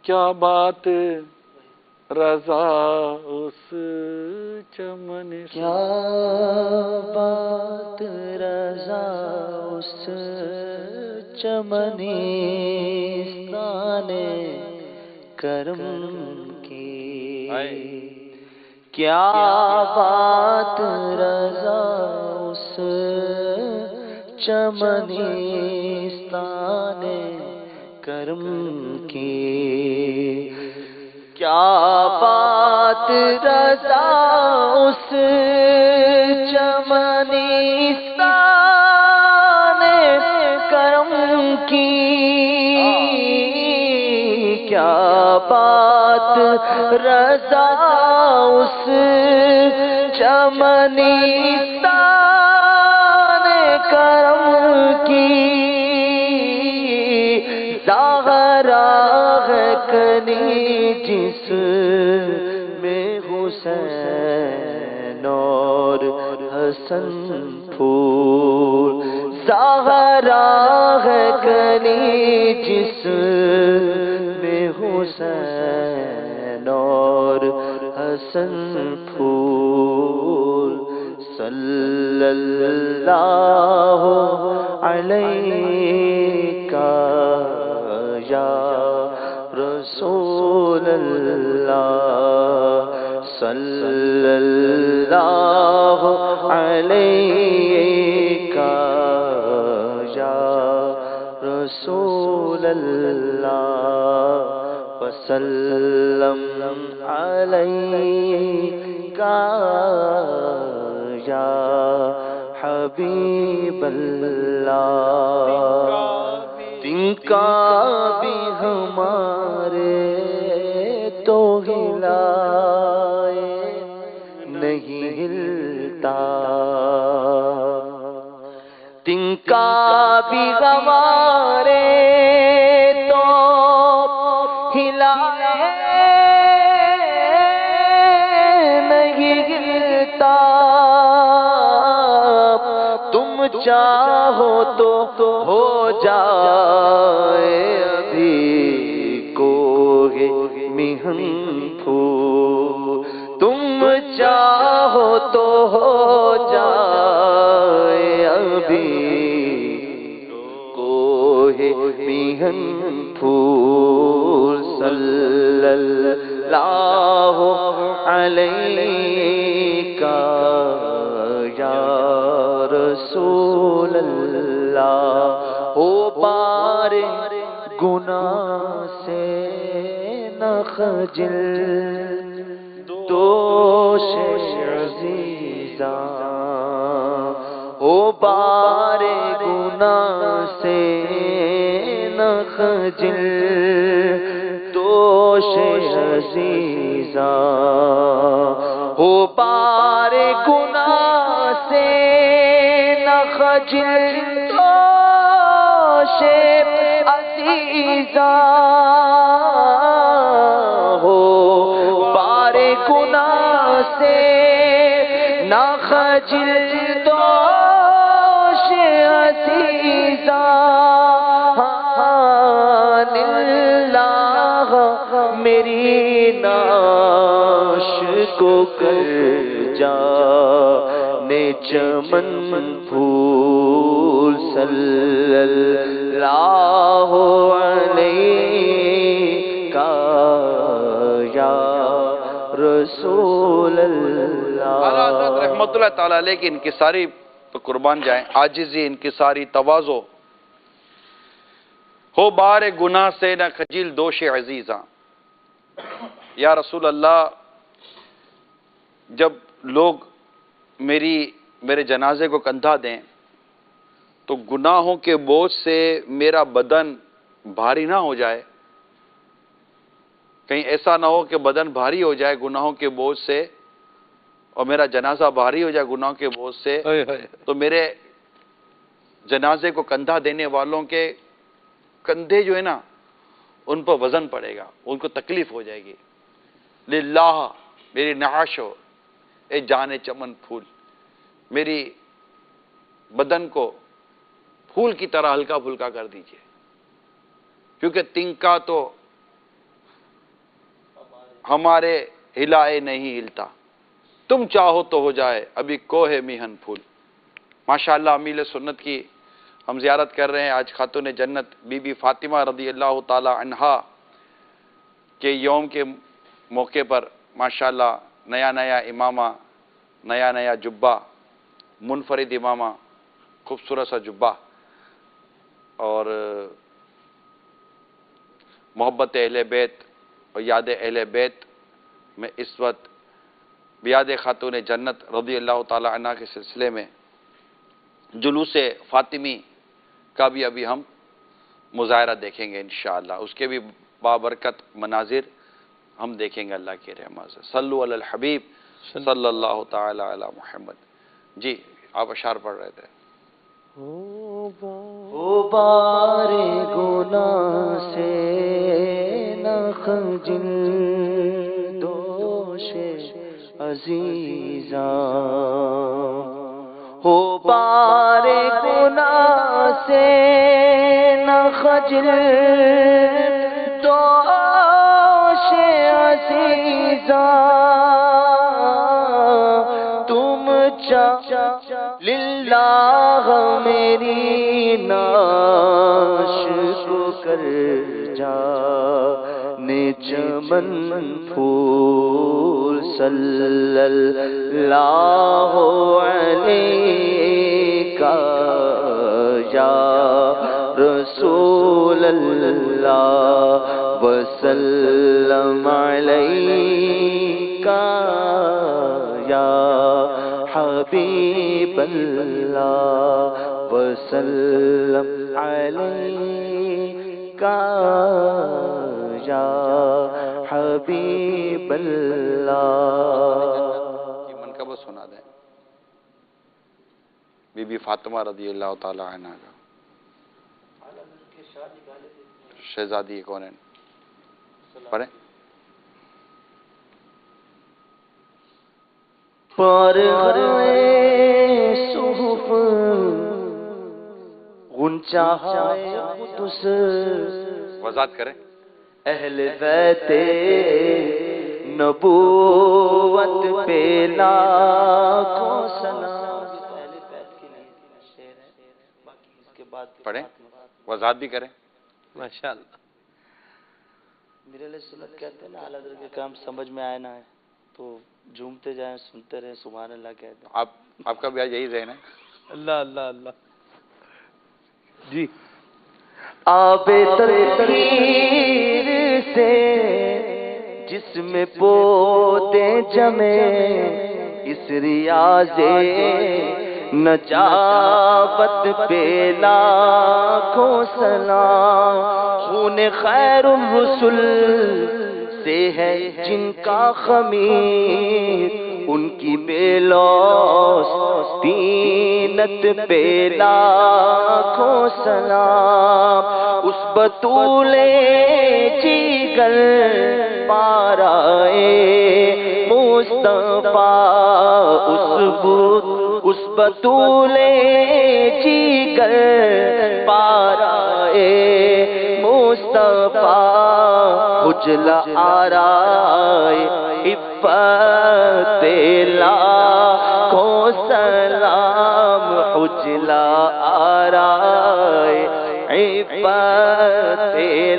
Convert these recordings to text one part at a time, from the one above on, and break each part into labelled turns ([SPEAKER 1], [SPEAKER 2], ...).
[SPEAKER 1] کیا بات رضا اس چمن سے،
[SPEAKER 2] کیا بات رضا اس چمنستان کرم کی، کیا بات رضا اس چمنستان کرم کی، کیا بات رضا اس چمنستان کرم کی، کیا بات رضا اس چمنستان کرم کی، زہرا ہے کنی جس میں حسین اور حسن پھول، زہرا ہے کنی جس میں حسین اور حسن پھول، صلی اللہ علیہ یا رسول اللہ، صلی اللہ علیہ یا رسول اللہ، وسلم علیہ یا حبیب اللہ، تنکا بھی ہمارے تو ہلائے نہیں ہلتا، تنکا بھی ہمارے تو ہلائے نہیں ہلتا، تم چاہو تو ہو جائے ابھی کوہ مہن پھول، تم چاہو تو ہو جائے ابھی کوہ مہن پھول، صلی اللہ علیہ یا رسول اللہ، او بار گناہ سے نہ خجل دوش عزیزاں، او بار گناہ سے نہ خجل دوش عزیزاں، او بار گناہ سے نہ خجل دوش عزیزاں، ہو بار گناہ سے نہ خجل دوش عزیزاں، اللہ میری ناش کو کر جانے چمن پھول، صلی اللہ علیہ یا رسول اللہ۔
[SPEAKER 1] اعلیٰ حضرت رحمت اللہ تعالیٰ علیہ کی انکساری پر قربان جائیں، عاجزی، انکساری، تواضع، ہو بار گناہ سے نہ خجل دوش عزیزاں۔ یا رسول اللہ، جب لوگ میرے جنازے کو کندھا دیں تو گناہوں کے بوجھ سے میرا بدن بھاری نہ ہو جائے، کہیں ایسا نہ ہو کہ بدن بھاری ہو جائے گناہوں کے بوجھ سے اور میرا جنازہ بھاری ہو جائے گناہوں کے بوجھ سے، تو میرے جنازے کو کندھا دینے والوں کے کندھے جو ہے نا ان پر وزن پڑے گا، ان کو تکلیف ہو جائے گی۔ للہ میری نعش ہو، اے جان چمن پھول، میری بدن کو پھول کی طرح ہلکا پھلکا کر دیجئے، کیونکہ تنکا تو ہمارے ہلائے نہیں ہلتا، تم چاہو تو ہو جائے ابھی کوہ میہن پھول۔ ماشاءاللہ امیل سنت کی ہم زیارت کر رہے ہیں آج خاتون جنت بی بی فاطمہ رضی اللہ تعالی عنہا کے یوم کے موقع پر ماشاءاللہ نیا نیا امامہ، نیا نیا جبہ، منفرد امامہ، خوبصورت سا جبہ، اور محبت اہل بیت اور یاد اہل بیت میں اس وقت بیاد خاتون جنت رضی اللہ تعالی عنہ کے سلسلے میں جلوس فاطمی کا بھی ابھی ہم مظاہرہ دیکھیں گے انشاءاللہ، اس کے بھی بابرکت مناظر ہم دیکھیں گے اللہ کے رحمت سے۔ صلو علی الحبیب صلی اللہ تعالی علی محمد۔ جی آپ اشعار پڑھ رہے تھے۔
[SPEAKER 2] او بار گناہ سے نہ خجل دوش عزیزاں، ہو بار گناہ سے نہ خجل دوش عزیزاں، تم للہ میری ناش کو کر جا نے چمن پھول صلی اللہ علیہ کا یا رسول اللہ وسلم علیہ کا یا حبیب اللہ وسلم علیکہ یا حبیب اللہ۔
[SPEAKER 1] یہ منقبت سنا دیں بی بی فاطمہ رضی اللہ تعالی عنہ کا، شہزادی کونین، پڑھیں۔
[SPEAKER 2] پر صحف غنچہ قدس،
[SPEAKER 1] وضاحت کریں۔
[SPEAKER 2] اہل بیت نبوت پہ لاکھوں سلام۔ اہل بیت کی نہیں شعر ہے، باقی اس کے بعد
[SPEAKER 1] پڑھیں، وضاحت بھی کریں۔
[SPEAKER 3] ماشاءاللہ۔
[SPEAKER 2] میرے علیہ سنت کہتے ہیں نا اعلیٰ حضرت کے کام سمجھ میں آئے نہ آئے تو جھومتے جائیں، سنتے رہیں، سبحان اللہ کہتے ہیں۔
[SPEAKER 1] آپ کا بھی آج یہی ذہن ہے؟
[SPEAKER 3] اللہ اللہ اللہ جی۔
[SPEAKER 2] آب تطہیر سے جس میں پودے جمے، اس ریاض نجابت پہ لاکھوں سلام۔ خون خیر الرسل سے ہے جن کا خمیر، ان کی بے لوث تینت پہ لاکھوں سلام۔ اس بطول جگر پارائے مصطفیٰ، اس بطول جگر پارائے مصطفیٰ، اجلا آرائے عفت لاکھوں سلام، اجلا آرائے عفت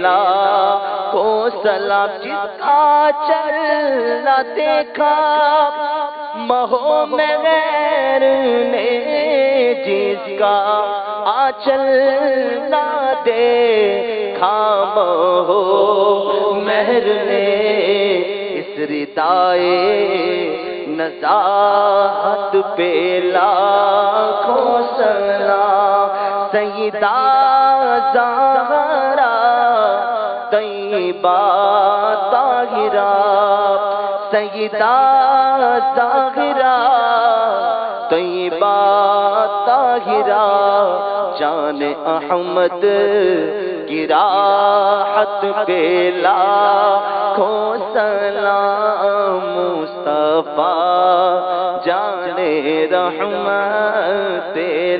[SPEAKER 2] لاکھوں سلام۔ جس کا چلنا دیکھا مہو میں غیر نے، جس کا آنچل نہ دیکھا مہو مہر نے، اس ردائے نزاہت پہ لاکھوں سلام۔ سیدہ زہرا طیبہ طاہرہ، سیدہ زہرا طیبہ طاہرہ، جان احمد کی راحت پہ لاکھوں سلام۔ مصطفیٰ جان رحمت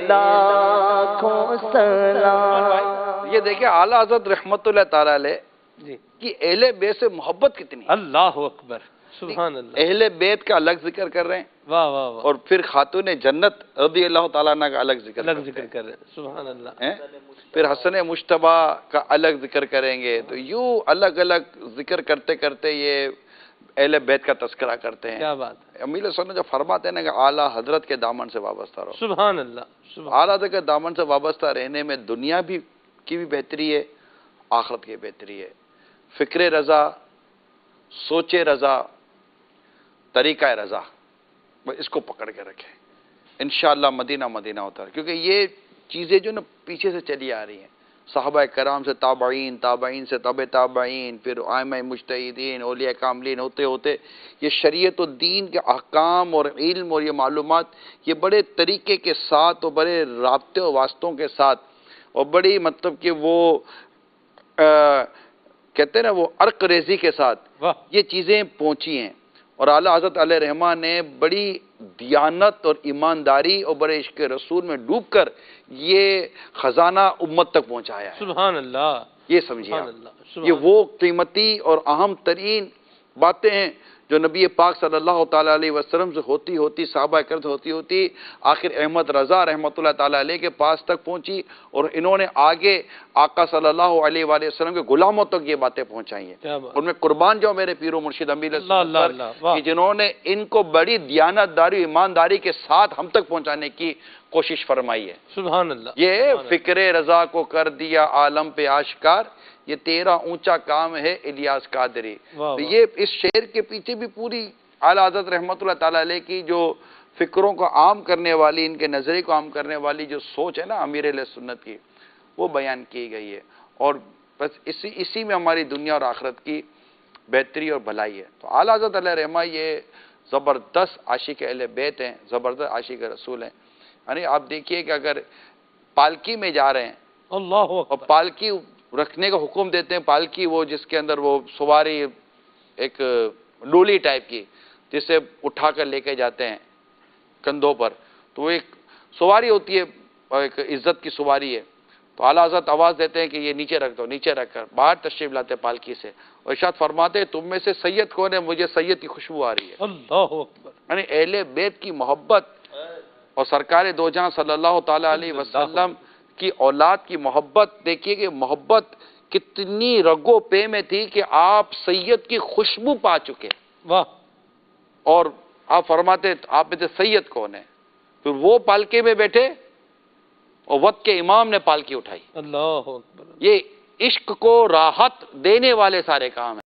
[SPEAKER 2] لاکھوں سلام۔
[SPEAKER 1] یہ دیکھیں اعلیٰ حضرت رحمت اللہ تعالی علیہ
[SPEAKER 3] جی
[SPEAKER 1] کہ اہل بیت سے محبت کتنی ہے.
[SPEAKER 3] اللہ اکبر، سبحان اللہ،
[SPEAKER 1] اہل بیت کا الگ ذکر کر رہے ہیں
[SPEAKER 3] واہ واہ واہ،
[SPEAKER 1] اور پھر خاتون جنت رضی اللہ تعالیٰ عنہ کا الگ ذکر
[SPEAKER 3] الگ
[SPEAKER 1] کرتے
[SPEAKER 3] ذکر
[SPEAKER 1] ہیں.
[SPEAKER 3] کر رہے ہیں، سبحان اللہ،
[SPEAKER 1] ہیں؟ پھر حسن مشتبہ کا الگ ذکر کریں گے. تو یوں الگ الگ ذکر کرتے کرتے یہ اہل بیت کا تذکرہ کرتے ہیں.
[SPEAKER 3] کیا بات ہے،
[SPEAKER 1] امیر سنت جو فرماتے ہیں نا کہ اعلیٰ حضرت کے دامن سے وابستہ رہو.
[SPEAKER 3] سبحان اللہ، سبحان
[SPEAKER 1] اعلیٰ حضرت کے دامن سے وابستہ رہنے میں دنیا بھی کی بھی بہتری ہے، آخرت کی بہتری ہے. فکر رضا، سوچ رضا، طریقہ رضا، اس کو پکڑ کے رکھیں. انشاءاللہ مدینہ مدینہ ہوتا ہے. کیونکہ یہ چیزیں جو نا پیچھے سے چلی آ رہی ہیں، صحابہ کرام سے تابعین، تابعین سے تابع تابعین، پھر ائمہ مجتہدین، اولیاء کاملین ہوتے ہوتے یہ شریعت و دین کے احکام اور علم اور یہ معلومات یہ بڑے طریقے کے ساتھ اور بڑے رابطے و واسطوں کے ساتھ اور بڑی مطلب کہ وہ کہتے ہیں نا وہ عرق ریزی کے ساتھ
[SPEAKER 3] واہ،
[SPEAKER 1] یہ چیزیں پہنچی ہیں. اور اعلیٰ حضرت علیہ رحمہ نے بڑی دیانت اور ایمانداری اور بڑے عشق رسول میں ڈوب کر یہ خزانہ امت تک پہنچایا ہے.
[SPEAKER 3] سبحان اللہ،
[SPEAKER 1] یہ سمجھیے
[SPEAKER 3] سبحان
[SPEAKER 1] آپ.
[SPEAKER 3] اللہ،
[SPEAKER 1] یہ وہ قیمتی اور اہم ترین باتیں ہیں جو نبی پاک صلی اللہ تعالیٰ علیہ وسلم سے ہوتی ہوتی صحابہ کرام سے ہوتی ہوتی آخر احمد رضا رحمۃ اللہ تعالیٰ علیہ کے پاس تک پہنچی اور انہوں نے آگے آقا صلی اللہ علیہ وآلہ وسلم کے غلاموں تک یہ باتیں پہنچائی ہیں.
[SPEAKER 3] کیا بات،
[SPEAKER 1] ان میں قربان جاؤ میرے پیر و مرشد امیر
[SPEAKER 3] اللہ اللہ اللہ، واہ،
[SPEAKER 1] کہ جنہوں نے ان کو بڑی دیانت داری ایمانداری کے ساتھ ہم تک پہنچانے کی کوشش فرمائی ہے.
[SPEAKER 3] سبحان اللہ،
[SPEAKER 1] یہ
[SPEAKER 3] سبحان اللہ،
[SPEAKER 1] فکر رضا کو کر دیا عالم پہ آشکار، یہ تیرا اونچا کام ہے الیاس قادری.
[SPEAKER 3] واہ
[SPEAKER 1] تو
[SPEAKER 3] واہ،
[SPEAKER 1] یہ اس شعر کے پیچھے بھی پوری اعلیٰ حضرت رحمۃ اللہ تعالیٰ علیہ کی جو فکروں کو عام کرنے والی، ان کے نظریے کو عام کرنے والی جو سوچ ہے نا امیر علیہ سنت کی، وہ بیان کی گئی ہے. اور بس اسی میں ہماری دنیا اور آخرت کی بہتری اور بھلائی ہے. تو اعلیٰ حضرت علیہ رحمہ یہ زبردست عاشق اہل بیت ہیں، زبردست عاشق رسول ہیں. یعنی آپ دیکھیے کہ اگر پالکی میں جا رہے ہیں
[SPEAKER 3] اللہ
[SPEAKER 1] اور
[SPEAKER 3] اکبر،
[SPEAKER 1] پالکی رکھنے کا حکم دیتے ہیں، پالکی وہ جس کے اندر وہ سواری ایک ڈولی ٹائپ کی جسے اٹھا کر لے کے جاتے ہیں کندھوں پر، تو وہ ایک سواری ہوتی ہے، ایک عزت کی سواری ہے. تو اعلیٰ حضرت آواز دیتے ہیں کہ یہ نیچے رکھ دو، نیچے رکھ کر باہر تشریف لاتے ہیں پالکی سے اور ارشاد فرماتے ہیں تم میں سے سید کون ہے؟ مجھے سید کی خوشبو آ رہی ہے.
[SPEAKER 3] اللہ اکبر،
[SPEAKER 1] یعنی اہل بیت کی محبت اور سرکار دو جہاں صلی اللہ تعالیٰ علیہ وسلم کی اولاد کی محبت دیکھیے کہ محبت کتنی رگو پے میں تھی کہ آپ سید کی خوشبو پا چکے.
[SPEAKER 3] واہ،
[SPEAKER 1] اور آپ فرماتے آپ میں سے سید کون ہے؟ پھر وہ پالکے میں بیٹھے اور وقت کے امام نے پالکی اٹھائی.
[SPEAKER 3] اللہ اکبر،
[SPEAKER 1] یہ عشق کو راحت دینے والے سارے کام ہیں.